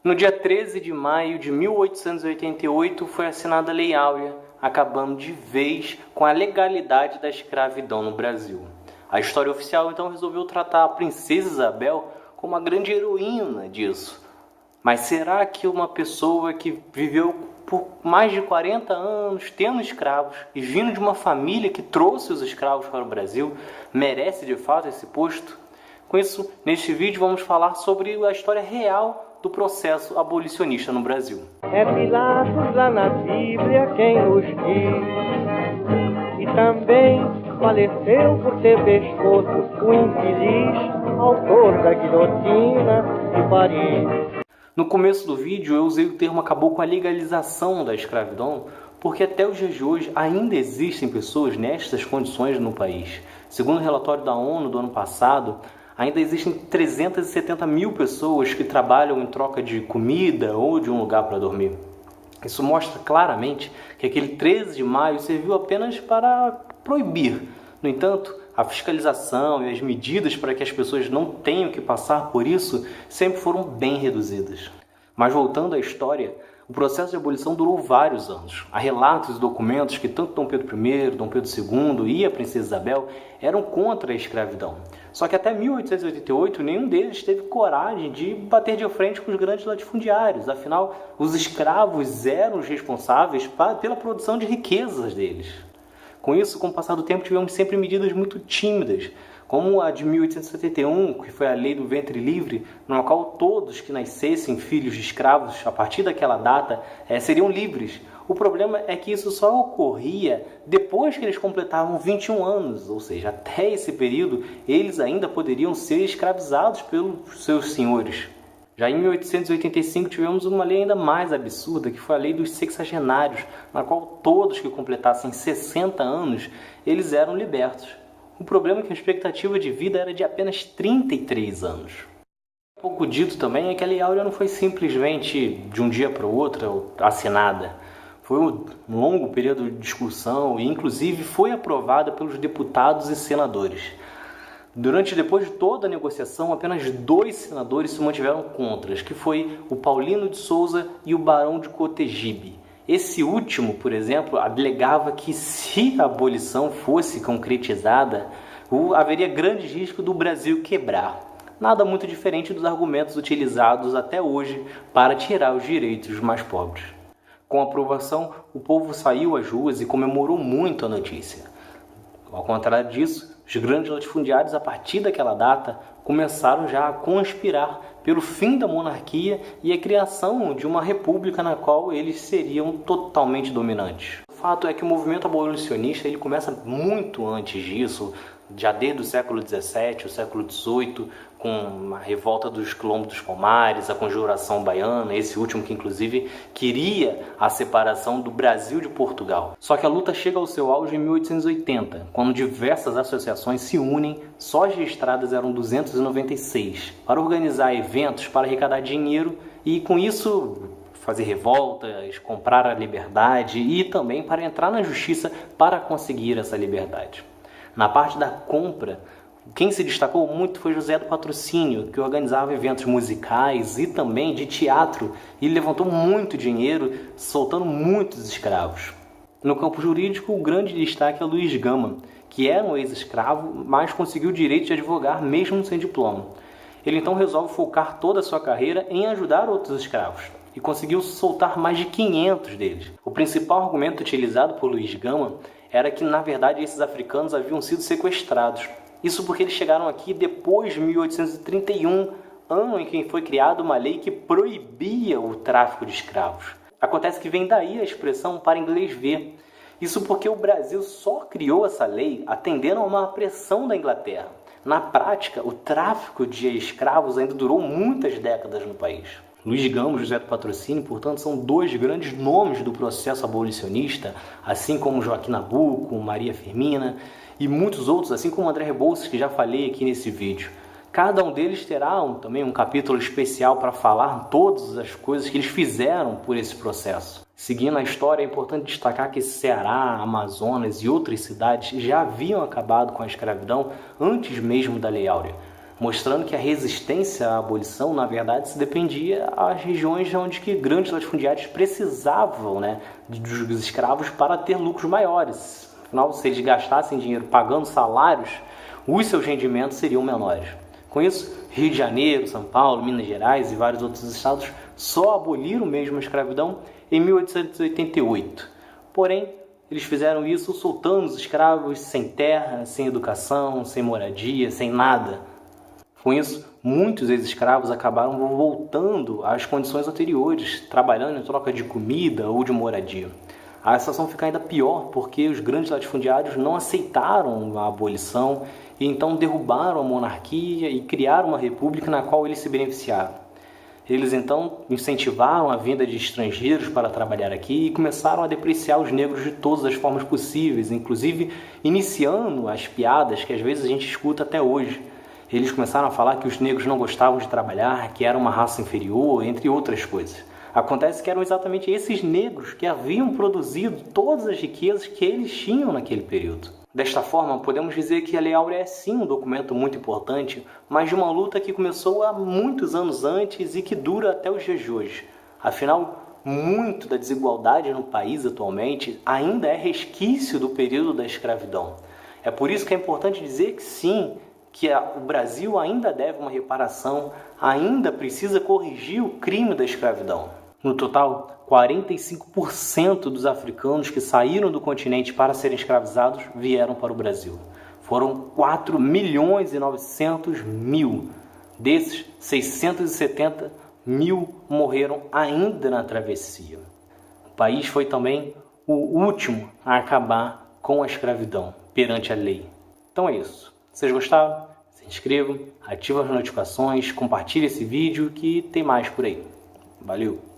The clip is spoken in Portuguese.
No dia 13 de maio de 1888 foi assinada a Lei Áurea, acabando de vez com a legalidade da escravidão no Brasil. A história oficial então resolveu tratar a princesa Isabel como a grande heroína disso. Mas será que uma pessoa que viveu por mais de 40 anos tendo escravos e vindo de uma família que trouxe os escravos para o Brasil merece de fato esse posto? Com isso, neste vídeo vamos falar sobre a história real do processo abolicionista no Brasil. É Pilatos lá na Bíblia quem nos diz, e também faleceu por ter pescoço o infeliz autor da guilhotina de Paris. No começo do vídeo eu usei o termo acabou com a legalização da escravidão, porque até os dias de hoje ainda existem pessoas nestas condições no país. Segundo o relatório da ONU do ano passado, ainda existem 370 mil pessoas que trabalham em troca de comida ou de um lugar para dormir. Isso mostra claramente que aquele 13 de maio serviu apenas para proibir. No entanto, a fiscalização e as medidas para que as pessoas não tenham que passar por isso sempre foram bem reduzidas. Mas voltando à história, o processo de abolição durou vários anos. Há relatos e documentos que tanto Dom Pedro I, Dom Pedro II e a princesa Isabel eram contra a escravidão. Só que até 1888 nenhum deles teve coragem de bater de frente com os grandes latifundiários. Afinal, os escravos eram os responsáveis pela produção de riquezas deles. Com isso, com o passar do tempo, tivemos sempre medidas muito tímidas, como a de 1871, que foi a Lei do Ventre Livre, na qual todos que nascessem filhos de escravos, a partir daquela data, seriam livres. O problema é que isso só ocorria depois que eles completavam 21 anos, ou seja, até esse período, eles ainda poderiam ser escravizados pelos seus senhores. Já em 1885 tivemos uma lei ainda mais absurda, que foi a Lei dos Sexagenários, na qual todos que completassem 60 anos, eles eram libertos. O problema é que a expectativa de vida era de apenas 33 anos. Um pouco dito também é que a Lei Áurea não foi simplesmente de um dia para o outro assinada. Foi um longo período de discussão e inclusive foi aprovada pelos deputados e senadores. Depois de toda a negociação, apenas 2 senadores se mantiveram contra, que foi o Paulino de Souza e o Barão de Cotegipe. Esse último, por exemplo, alegava que se a abolição fosse concretizada, haveria grande risco do Brasil quebrar. Nada muito diferente dos argumentos utilizados até hoje para tirar os direitos dos mais pobres. Com a aprovação, o povo saiu às ruas e comemorou muito a notícia. Ao contrário disso, os grandes latifundiários, a partir daquela data, começaram já a conspirar pelo fim da monarquia e a criação de uma república na qual eles seriam totalmente dominantes. O fato é que o movimento abolicionista ele começa muito antes disso, já desde o século XVII, o século XVIII, com a revolta dos quilombos dos Palmares, a Conjuração Baiana, esse último que inclusive queria a separação do Brasil de Portugal. Só que a luta chega ao seu auge em 1880, quando diversas associações se unem, só as registradas eram 296, para organizar eventos para arrecadar dinheiro e com isso fazer revoltas, comprar a liberdade e também para entrar na justiça para conseguir essa liberdade. Na parte da compra, quem se destacou muito foi José do Patrocínio, que organizava eventos musicais e também de teatro e levantou muito dinheiro, soltando muitos escravos. No campo jurídico, o grande destaque é Luiz Gama, que era um ex-escravo, mas conseguiu o direito de advogar mesmo sem diploma. Ele então resolve focar toda a sua carreira em ajudar outros escravos e conseguiu soltar mais de 500 deles. O principal argumento utilizado por Luiz Gama era que, na verdade, esses africanos haviam sido sequestrados. Isso porque eles chegaram aqui depois de 1831, ano em que foi criada uma lei que proibia o tráfico de escravos. Acontece que vem daí a expressão para inglês ver. Isso porque o Brasil só criou essa lei atendendo a uma pressão da Inglaterra. Na prática, o tráfico de escravos ainda durou muitas décadas no país. Luiz Gama e José do Patrocínio, portanto, são 2 grandes nomes do processo abolicionista, assim como Joaquim Nabuco, Maria Firmina e muitos outros, assim como André Rebouças, que já falei aqui nesse vídeo. Cada um deles terá também um capítulo especial para falar todas as coisas que eles fizeram por esse processo. Seguindo a história, é importante destacar que Ceará, Amazonas e outras cidades já haviam acabado com a escravidão antes mesmo da Lei Áurea. mostrando que a resistência à abolição, na verdade, se dependia às regiões onde que grandes latifundiários precisavam, né, dos escravos para ter lucros maiores. Afinal, se eles gastassem dinheiro pagando salários, os seus rendimentos seriam menores. Com isso, Rio de Janeiro, São Paulo, Minas Gerais e vários outros estados só aboliram mesmo a escravidão em 1888. Porém, eles fizeram isso soltando os escravos sem terra, sem educação, sem moradia, sem nada. Com isso, muitos ex-escravos acabaram voltando às condições anteriores, trabalhando em troca de comida ou de moradia. A situação fica ainda pior porque os grandes latifundiários não aceitaram a abolição e então derrubaram a monarquia e criaram uma república na qual eles se beneficiaram. Eles então incentivaram a vinda de estrangeiros para trabalhar aqui e começaram a depreciar os negros de todas as formas possíveis, inclusive iniciando as piadas que às vezes a gente escuta até hoje. Eles começaram a falar que os negros não gostavam de trabalhar, que era uma raça inferior, entre outras coisas. Acontece que eram exatamente esses negros que haviam produzido todas as riquezas que eles tinham naquele período. Desta forma, podemos dizer que a Lei Áurea é sim um documento muito importante, mas de uma luta que começou há muitos anos antes e que dura até os dias de hoje. Afinal, muito da desigualdade no país atualmente ainda é resquício do período da escravidão. É por isso que é importante dizer que sim, que o Brasil ainda deve uma reparação, ainda precisa corrigir o crime da escravidão. No total, 45% dos africanos que saíram do continente para serem escravizados vieram para o Brasil. Foram 4.900.000. Desses, 670.000 morreram ainda na travessia. O país foi também o último a acabar com a escravidão perante a lei. Então é isso. Vocês gostaram? Se inscrevam, ativem as notificações, compartilhem esse vídeo que tem mais por aí. Valeu!